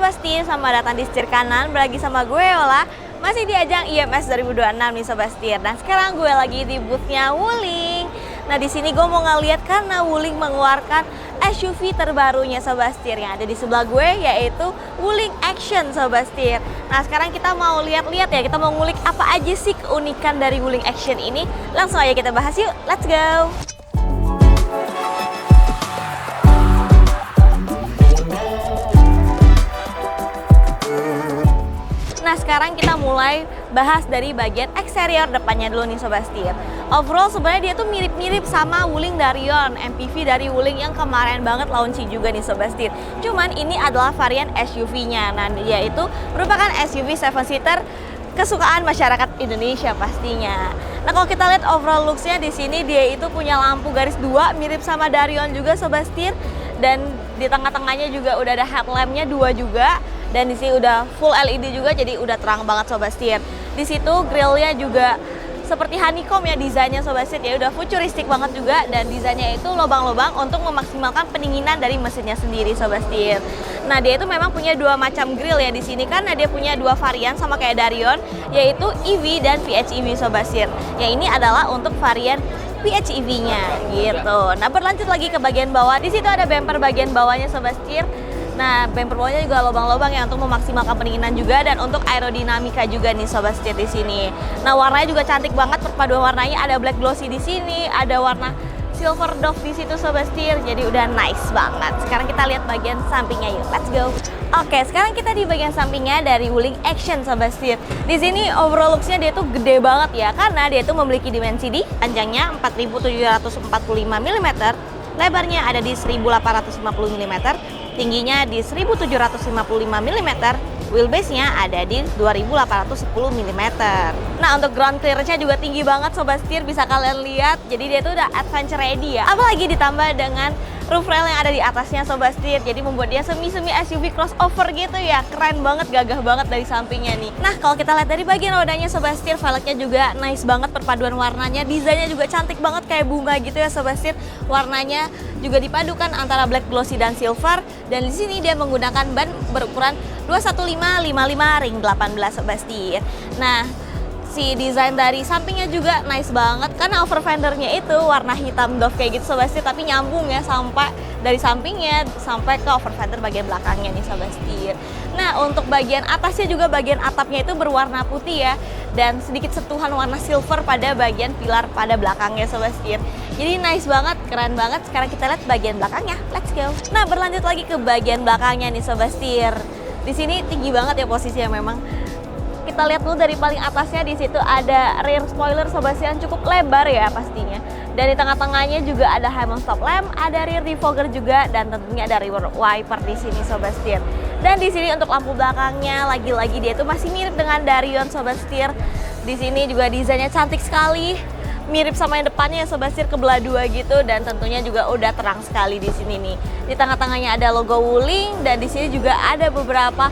Sobat Setir, selamat datang di Setir Kanan. Berlagi sama gue Yola, masih di ajang IMS 2026 nih Sobat Setir. Dan sekarang gue lagi di boothnya Wuling. Nah di sini gue mau ngeliat karena Wuling mengeluarkan SUV terbarunya Sobat Setir. Yang ada di sebelah gue yaitu Wuling Action Sobat Setir. Nah sekarang kita mau lihat-lihat ya, kita mau ngulik apa aja sih keunikan dari Wuling Action ini. Langsung aja kita bahas yuk, let's go! Nah sekarang kita mulai bahas dari bagian eksterior depannya dulu nih Sobat Setir. Overall sebenarnya dia tuh mirip-mirip sama Wuling Darion, MPV dari Wuling yang kemarin banget launching juga nih Sobat Setir. Cuman ini adalah varian SUV-nya. Nah dia itu merupakan SUV 7-seater kesukaan masyarakat Indonesia pastinya. Nah kalau kita lihat overall looks-nya di sini dia itu punya lampu garis 2 mirip sama Darion juga Sobat Setir. Dan di tengah-tengahnya juga udah ada headlamp-nya 2 juga. Dan di sini udah full LED juga, jadi udah terang banget Sobat Setir. Di situ grillnya juga seperti honeycomb ya desainnya Sobat Setir, ya udah futuristik banget juga, dan desainnya itu lubang-lubang untuk memaksimalkan pendinginan dari mesinnya sendiri Sobat Setir. Nah dia itu memang punya dua macam grill ya di sini, karena dia punya dua varian sama kayak Darion, yaitu EV dan PHEV Sobat Setir. Yang ini adalah untuk varian PHEV-nya gitu. Nah berlanjut lagi ke bagian bawah, di situ ada bumper bagian bawahnya Sobat Setir. Nah, bumper bawahnya juga lubang-lubang ya untuk memaksimalkan pendinginan juga dan untuk aerodinamika juga nih Sobat Setir di sini. Nah, warnanya juga cantik banget, perpaduan warnanya ada black glossy di sini, ada warna silver dove di situ Sobat Setir. Jadi udah nice banget. Sekarang kita lihat bagian sampingnya yuk. Let's go. Oke, sekarang kita di bagian sampingnya dari Wuling Action Sobat Setir. Di sini overall looks-nya dia tuh gede banget ya, karena dia tuh memiliki dimensi di panjangnya 4745 mm, lebarnya ada di 1850 mm, tingginya di 1755 mm, wheelbase-nya ada di 2810 mm. Nah untuk ground clearance-nya juga tinggi banget Sobat Setir, bisa kalian lihat. Jadi dia tuh udah adventure ready ya. Apalagi ditambah dengan roof rail yang ada di atasnya Sobat Setir, jadi membuat dia semi-semi SUV crossover gitu ya. Keren banget, gagah banget dari sampingnya nih. Nah kalau kita lihat dari bagian rodanya Sobat Setir, velgnya juga nice banget, perpaduan warnanya, desainnya juga cantik banget kayak bunga gitu ya Sobat Setir. Warnanya juga dipadukan antara black glossy dan silver, dan di sini dia menggunakan ban berukuran 21555 ring 18 Sobat Setir. Nah si desain dari sampingnya juga nice banget, karena over fendernya itu warna hitam doff kayak gitu Sobat Setir, tapi nyambung ya sampai dari sampingnya sampai ke over fender bagian belakangnya nih Sobat Setir. Nah untuk bagian atasnya juga, bagian atapnya itu berwarna putih ya, dan sedikit sentuhan warna silver pada bagian pilar pada belakangnya Sobat Setir. Jadi nice banget, keren banget. Sekarang kita lihat bagian belakangnya, let's go. Nah berlanjut lagi ke bagian belakangnya nih Sobat Setir. Di sini tinggi banget ya posisinya memang. Kita lihat dulu dari paling atasnya, di situ ada rear spoiler Sobat Setir yang cukup lebar ya pastinya. Dan di tengah-tengahnya juga ada high mount stop lamp, ada rear defogger juga, dan tentunya ada rear wiper di sini Sobat Setir. Dan di sini untuk lampu belakangnya lagi-lagi dia tuh masih mirip dengan Darion Sobat Setir. Di sini juga desainnya cantik sekali, mirip sama yang depannya ya Sobat Setir, kebelah dua gitu, dan tentunya juga udah terang sekali di sini nih. Di tengah-tengahnya ada logo Wuling, dan di sini juga ada beberapa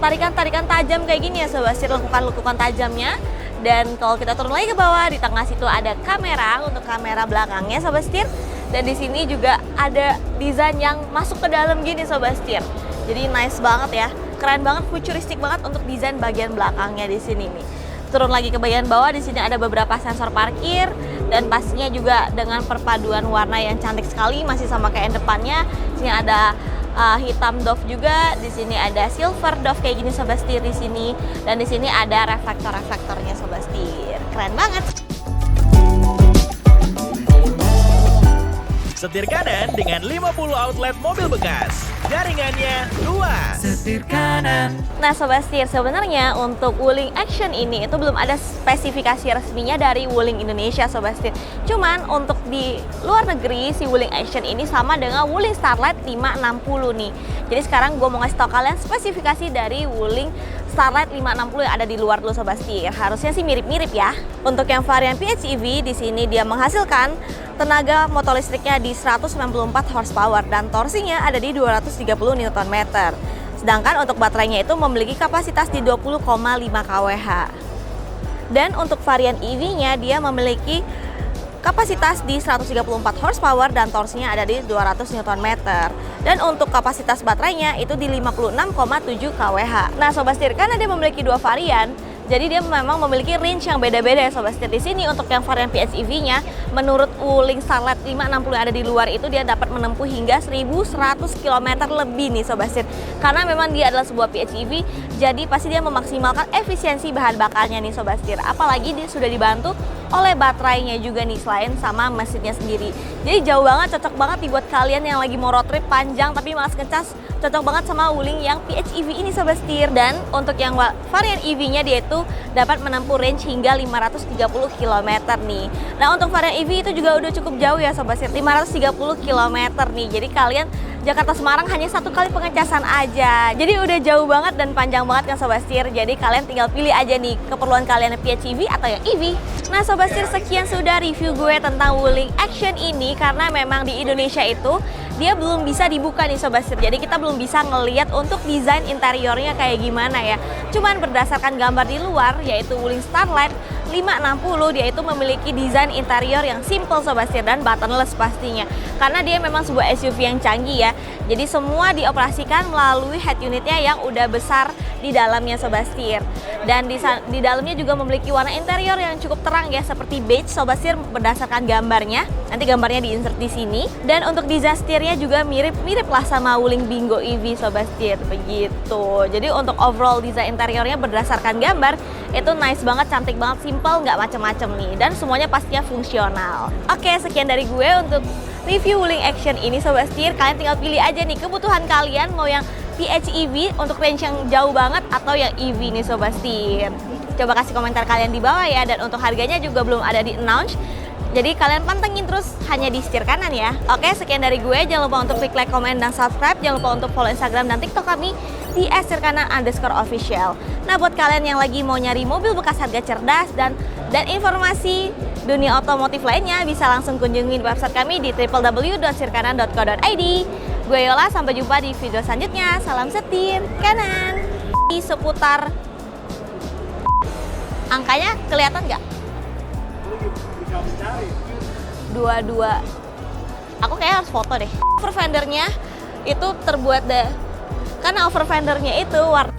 tarikan-tarikan tajam kayak gini ya Sobat Setir, lekukan-lekukan tajamnya. Dan kalau kita turun lagi ke bawah, di tengah situ ada kamera untuk kamera belakangnya Sobat Setir. Dan di sini juga ada desain yang masuk ke dalam gini Sobat Setir. Jadi nice banget ya, keren banget, futuristik banget untuk desain bagian belakangnya di sini nih. Turun lagi ke bagian bawah, di sini ada beberapa sensor parkir, dan pastinya juga dengan perpaduan warna yang cantik sekali, masih sama kayak yang depannya. Di sini ada hitam doff juga, di sini ada silver doff kayak gini Sobat Setir di sini, dan di sini ada reflektor-reflektornya Sobat Setir. Keren banget. Setir Kanan dengan 50 outlet mobil bekas. Jaringannya luas. Setir Kanan. Nah Sobat Setir, sebenarnya untuk Wuling Action ini itu belum ada spesifikasi resminya dari Wuling Indonesia Sobat Setir. Cuman untuk di luar negeri si Wuling Action ini sama dengan Wuling Starlight 560 nih. Jadi sekarang gue mau ngasih tau kalian spesifikasi dari Wuling Starlight 560 yang ada di luar dulu Sobat Setir. Harusnya sih mirip-mirip ya. Untuk yang varian PHEV di sini dia menghasilkan tenaga motor listriknya di 194 horsepower dan torsinya ada di 230 Nm. Sedangkan untuk baterainya itu memiliki kapasitas di 20,5 kWh. Dan untuk varian EV-nya dia memiliki kapasitas di 134 horsepower dan torsinya ada di 200 Nm. Dan untuk kapasitas baterainya itu di 56,7 kWh. Nah Sobat Setir, karena dia memiliki dua varian, jadi dia memang memiliki range yang beda-beda ya Sobat Setir. Di sini untuk yang varian PHEV-nya, menurut Wuling Starlight 560 yang ada di luar itu dia dapat menempuh hingga 1100 km lebih nih Sobat Setir. Karena memang dia adalah sebuah PHEV, jadi pasti dia memaksimalkan efisiensi bahan bakarnya nih Sobat Setir. Apalagi dia sudah dibantu oleh baterainya juga nih selain sama mesinnya sendiri. Jadi jauh banget, cocok banget dibuat kalian yang lagi mau road trip panjang tapi malas ngecas. Cocok banget sama Wuling yang PHEV ini Sobat Setir. Dan untuk yang varian EV-nya dia itu dapat menempuh range hingga 530 km nih. Nah untuk varian EV itu juga udah cukup jauh ya Sobat Setir, 530 km nih. Jadi kalian Jakarta Semarang hanya satu kali pengecasan aja. Jadi udah jauh banget dan panjang banget kan Sobat Setir. Jadi kalian tinggal pilih aja nih keperluan kalian yang PHEV atau yang EV. Nah Sobat Setir, sekian sudah review gue tentang Wuling Action ini, karena memang di Indonesia itu dia belum bisa dibuka nih Sobat Setir. Jadi kita belum bisa ngeliat untuk desain interiornya kayak gimana ya. Cuman berdasarkan gambar di luar, yaitu Wuling Starlight 560, dia itu memiliki desain interior yang simple Sobat Setir dan buttonless pastinya. Karena dia memang sebuah SUV yang canggih ya. Jadi semua dioperasikan melalui head unitnya yang udah besar di dalamnya Sobat Setir. Dan di dalamnya juga memiliki warna interior yang cukup terang ya, seperti beige Sobat Setir berdasarkan gambarnya. Nanti gambarnya di-insert di sini. Dan untuk desain setirnya juga mirip-mirip lah sama Wuling Bingo EV Sobat Setir, begitu. Jadi untuk overall desain interiornya berdasarkan gambar itu nice banget, cantik banget, simple, nggak macem-macem nih. Dan semuanya pastinya fungsional. Oke, sekian dari gue untuk review Wuling Action ini Sobat Setir. Kalian tinggal pilih aja nih kebutuhan kalian, mau yang PHEV untuk range yang jauh banget atau yang EV nih Sobat Setir. Coba kasih komentar kalian di bawah ya. Dan untuk harganya juga belum ada di announce, jadi kalian pantengin terus hanya di Setir Kanan ya. Oke, sekian dari gue. Jangan lupa untuk klik like, komen, dan subscribe. Jangan lupa untuk follow Instagram dan TikTok kami di @setirkanan_official. Nah buat kalian yang lagi mau nyari mobil bekas harga cerdas dan informasi dunia otomotif lainnya, bisa langsung kunjungi website kami di www.setirkanan.co.id. Gue Yola, sampai jumpa di video selanjutnya. Salam Setir Kanan. Di seputar angkanya kelihatan nggak? 22. Aku kayak harus foto deh. Over fendernya itu terbuat karena over fendernya itu warna